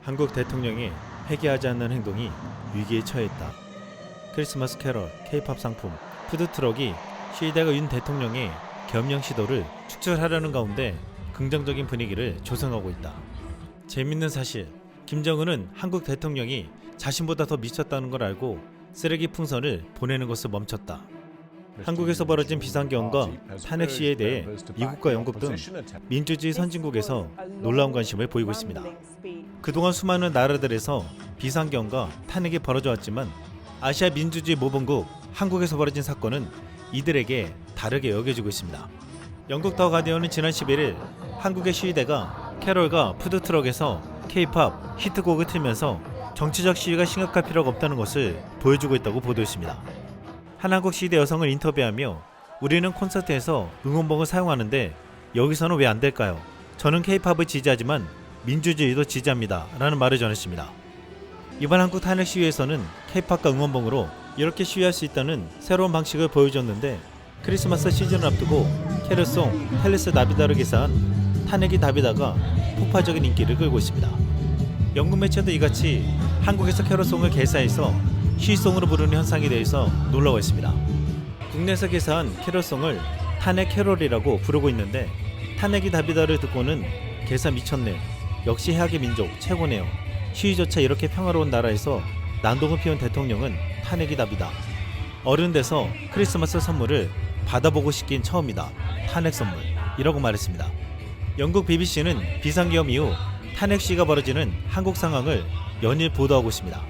한국 대통령이 회개하지 않는 행동이 위기에 처해있다. 크리스마스 캐럴, K-팝 상품, 푸드트럭이 시위대가 윤 대통령의 겸영 시도를 축출하려는 가운데 긍정적인 분위기를 조성하고 있다. 재밌는 사실, 김정은은 한국 대통령이 자신보다 더 미쳤다는 걸 알고 쓰레기 풍선을 보내는 것을 멈췄다. 한국에서 벌어진 비상경과 탄핵 시위에 대해 미국과 영국 등 민주주의 선진국에서 놀라운 관심을 보이고 있습니다. 그동안 수많은 나라들에서 비상경과 탄핵이 벌어져 왔지만 아시아 민주주의 모범국 한국에서 벌어진 사건은 이들에게 다르게 여겨지고 있습니다. 영국 더 가디언은 지난 11일 한국의 시위대가 캐럴과 푸드트럭에서 K-팝 히트곡을 틀면서 정치적 시위가 심각할 필요가 없다는 것을 보여주고 있다고 보도했습니다. 한 한국 시위대 여성을 인터뷰하며 우리는 콘서트에서 응원봉을 사용하는데 여기서는 왜 안 될까요? 저는 K-팝을 지지하지만 민주주의도 지지합니다. 라는 말을 전했습니다. 이번 한국 탄핵 시위에서는 K-팝과 응원봉으로 이렇게 시위할 수 있다는 새로운 방식을 보여줬는데 크리스마스 시즌을 앞두고 캐럴송 텔레스 나비다를 개사한 탄핵이 다비다가 폭발적인 인기를 끌고 있습니다. 영국 매체도 이같이 한국에서 캐럴송을 개사해서 시위송으로 부르는 현상에 대해서 놀라워했습니다. 국내에서 개사한 캐럴송을 탄핵 캐럴이라고 부르고 있는데 탄핵이 다비다를 듣고는 개사 미쳤네. 역시 해악의 민족 최고네요. 시위조차 이렇게 평화로운 나라에서 난동을 피운 대통령은 탄핵이 답이다. 어른 돼서 크리스마스 선물을 받아보고 싶긴 처음이다. 탄핵 선물 이라고 말했습니다. 영국 BBC는 비상계엄 이후 탄핵 시위가 벌어지는 한국 상황을 연일 보도하고 있습니다.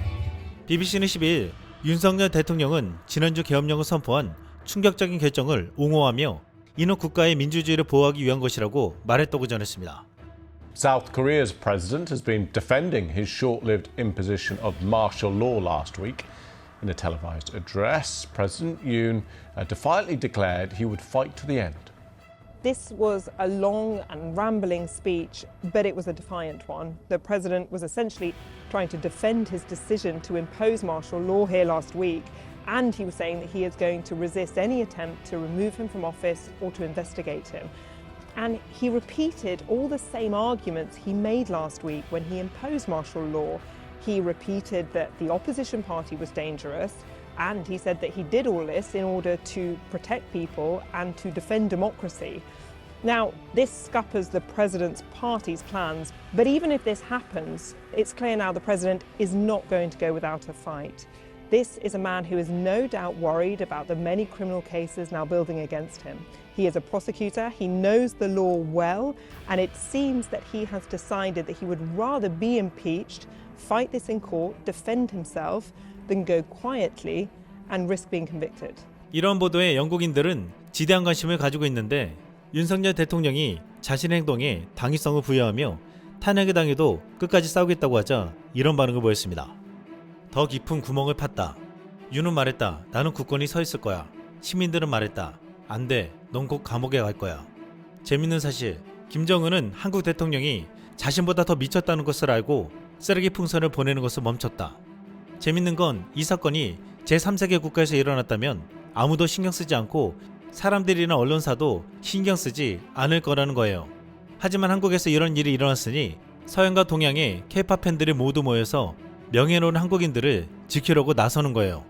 BBC는 12일 윤석열 대통령은 지난주 계엄령을 선포한 충격적인 결정을 옹호하며 이는 국가의 민주주의를 보호하기 위한 것이라고 말했다고 전했습니다. South Korea's president has been defending his short-lived imposition of martial law last week. In a televised address, President Yoon defiantly declared he would fight to the end. This was a long and rambling speech, but it was a defiant one. The president was essentially trying to defend his decision to impose martial law here last week, and he was saying that he is going to resist any attempt to remove him from office or to investigate him. And he repeated all the same arguments he made last week when he imposed martial law. He repeated that the opposition party was dangerous, and he said that he did all this in order to protect people and to defend democracy. Now, this scuppers the president's party's plans, but even if this happens, it's clear now the president is not going to go without a fight. This is a man who is no doubt worried about the many criminal cases now building against him. He is a prosecutor, he knows the law well, and it seems that he has decided that he would rather be impeached, fight this in court, defend himself, than go quietly and risk being convicted. 이런 보도에 영국인들은 지대한 관심을 가지고 있는데 윤석열 대통령이 자신의 행동에 당위성을 부여하며 탄핵에 당해도 끝까지 싸우겠다고 하자 이런 반응을 보였습니다. 더 깊은 구멍을 팠다. 윤은 말했다. 나는 굳건히 서 있을 거야. 시민들은 말했다. 안 돼. 넌 곧 감옥에 갈 거야. 재밌는 사실, 김정은은 한국 대통령이 자신보다 더 미쳤다는 것을 알고 쓰레기 풍선을 보내는 것을 멈췄다. 재밌는 건 이 사건이 제3세계 국가에서 일어났다면 아무도 신경 쓰지 않고 사람들이나 언론사도 신경 쓰지 않을 거라는 거예요. 하지만 한국에서 이런 일이 일어났으니 서양과 동양의 K-팝 팬들이 모두 모여서 명예로운 한국인들을 지키려고 나서는 거예요.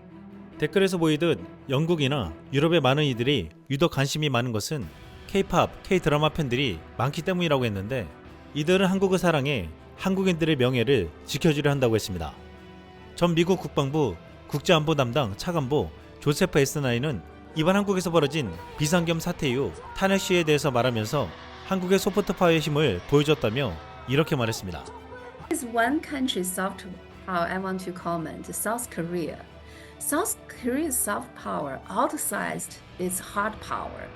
댓글에서 보이듯 영국이나 유럽의 많은 이들이 유독 관심이 많은 것은 K-팝, K-드라마 팬들이 많기 때문이라고 했는데 이들은 한국을 사랑해 한국인들의 명예를 지켜주려 한다고 했습니다. 전 미국 국방부 국제안보 담당 차관보 조세프 에스나이는 이번 한국에서 벌어진 비상겸 사태 이후 탄핵 시위에 대해서 말하면서 한국의 소프트 파워의 힘을 보여줬다며 이렇게 말했습니다. There's one country soft power I want to comment, South Korea. South Korea's soft power outsized its hard power.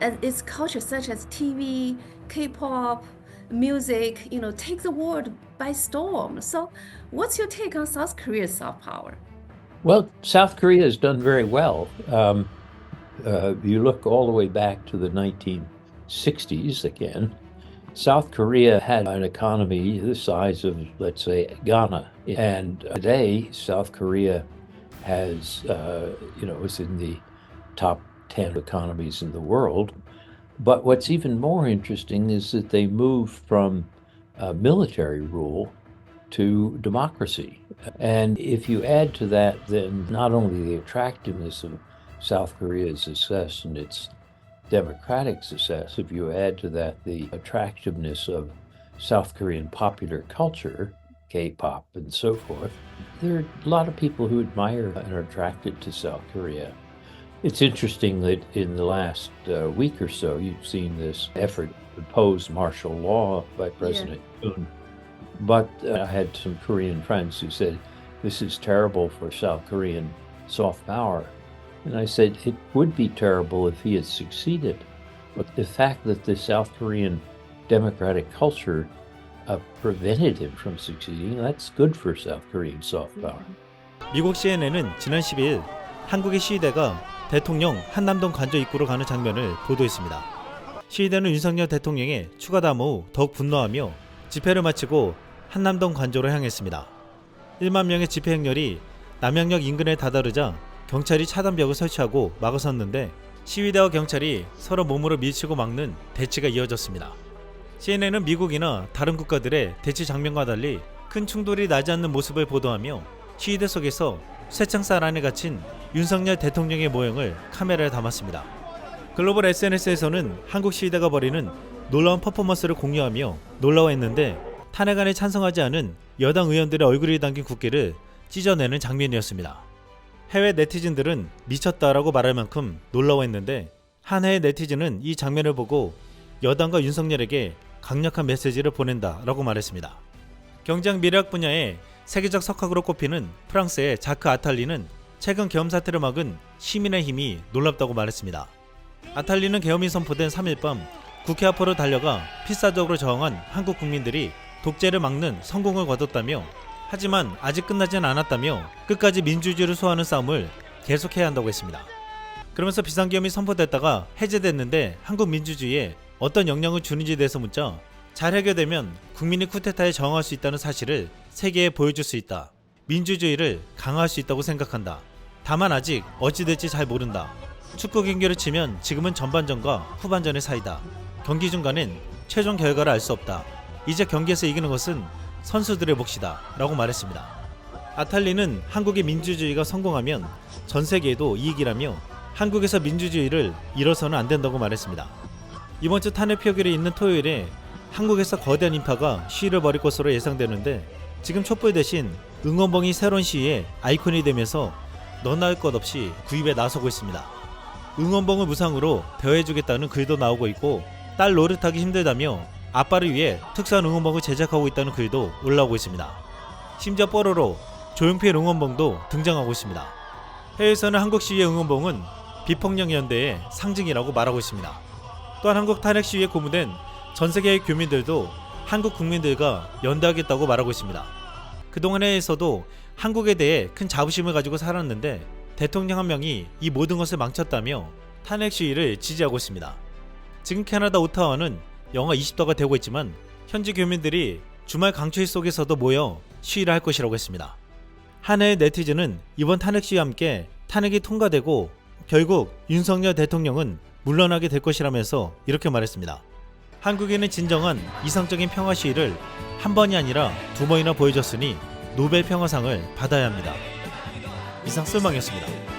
And its culture such as TV, K-pop, music, take the world by storm. So what's your take on South Korea's soft power? Well, South Korea has done very well. You look all the way back to the 1960s again. South Korea had an economy the size of, let's say, Ghana. And today, South Korea has, is in the top 10 economies in the world. But what's even more interesting is that they moved from military rule to democracy. And if you add to that, then not only the attractiveness of South Korea's success and its democratic success, if you add to that the attractiveness of South Korean popular culture, K-pop and so forth, there are a lot of people who admire and are attracted to South Korea. It's interesting that in the last week or so, you've seen this effort to impose martial law by President Yoon. But I had some Korean friends who said, this is terrible for South Korean soft power. And I said, it would be terrible if he had succeeded. But the fact that the South Korean democratic culture prevented him from succeeding, that's good for South Korean soft power. 미국 CNN은 지난 12일 한국의 시위대가 대통령 한남동 관저 입구로 가는 장면을 보도했습니다. 시위대는 윤석열 대통령의 추가 담화 후 더욱 분노하며 집회를 마치고 한남동 관저로 향했습니다. 1만 명의 집회 행렬이 남양역 인근에 다다르자 경찰이 차단벽을 설치하고 막아섰는데 시위대와 경찰이 서로 몸으로 밀치고 막는 대치가 이어졌습니다. CNN은 미국이나 다른 국가들의 대치 장면과 달리 큰 충돌이 나지 않는 모습을 보도하며 시위대 속에서 쇠창살 안에 갇힌 윤석열 대통령의 모형을 카메라에 담았습니다. 글로벌 SNS에서는 한국 시위대가 벌이는 놀라운 퍼포먼스를 공유하며 놀라워했는데 탄핵안에 찬성하지 않은 여당 의원들의 얼굴이 담긴 국기를 찢어내는 장면이었습니다. 해외 네티즌들은 미쳤다라고 말할 만큼 놀라워했는데 한 해외 네티즌은 이 장면을 보고 여당과 윤석열에게 강력한 메시지를 보낸다라고 말했습니다. 경제학 미래학 분야의 세계적 석학으로 꼽히는 프랑스의 자크 아탈리는 최근 계엄 사태를 막은 시민의 힘이 놀랍다고 말했습니다. 아탈리는 계엄이 선포된 3일 밤 국회 앞으로 달려가 필사적으로 저항한 한국 국민들이 독재를 막는 성공을 거뒀다며 하지만 아직 끝나진 않았다며 끝까지 민주주의를 소화하는 싸움을 계속해야 한다고 했습니다. 그러면서 비상계엄이 선포됐다가 해제됐는데 한국 민주주의에 어떤 영향을 주는지에 대해서 묻자 잘 해결되면 국민이 쿠데타에 저항할 수 있다는 사실을 세계에 보여줄 수 있다. 민주주의를 강화할 수 있다고 생각한다. 다만 아직 어찌 될지 잘 모른다. 축구 경기를 치면 지금은 전반전과 후반전의 사이다. 경기 중간엔 최종 결과를 알 수 없다. 이제 경기에서 이기는 것은 선수들의 몫이다 라고 말했습니다. 아탈리는 한국의 민주주의가 성공하면 전 세계에도 이익이라며 한국에서 민주주의를 잃어서는 안 된다고 말했습니다. 이번 주 탄핵 표결이 있는 토요일에 한국에서 거대한 인파가 시위를 벌일 것으로 예상되는데 지금 촛불 대신 응원봉이 새로운 시위의 아이콘이 되면서 너나 할 것 없이 구입에 나서고 있습니다. 응원봉을 무상으로 대여해주겠다는 글도 나오고 있고 딸 노릇하기 힘들다며 아빠를 위해 특수한 응원봉을 제작하고 있다는 글도 올라오고 있습니다. 심지어 뽀로로, 조용필 응원봉도 등장하고 있습니다. 해외에서는 한국 시위의 응원봉은 비폭력연대의 상징이라고 말하고 있습니다. 또한 한국 탄핵 시위에 고무된 전 세계의 교민들도 한국 국민들과 연대하겠다고 말하고 있습니다. 그동안 해외에서도 한국에 대해 큰 자부심을 가지고 살았는데 대통령 한 명이 이 모든 것을 망쳤다며 탄핵 시위를 지지하고 있습니다. 지금 캐나다 오타와는 영하 20도가 되고 있지만 현지 교민들이 주말 강추위 속에서도 모여 시위를 할 것이라고 했습니다. 한 해의 네티즌은 이번 탄핵 시위와 함께 탄핵이 통과되고 결국 윤석열 대통령은 물러나게 될 것이라면서 이렇게 말했습니다. 한국인은 진정한 이상적인 평화 시위를 한 번이 아니라 두 번이나 보여줬으니 노벨 평화상을 받아야 합니다. 이상 쓸망이었습니다.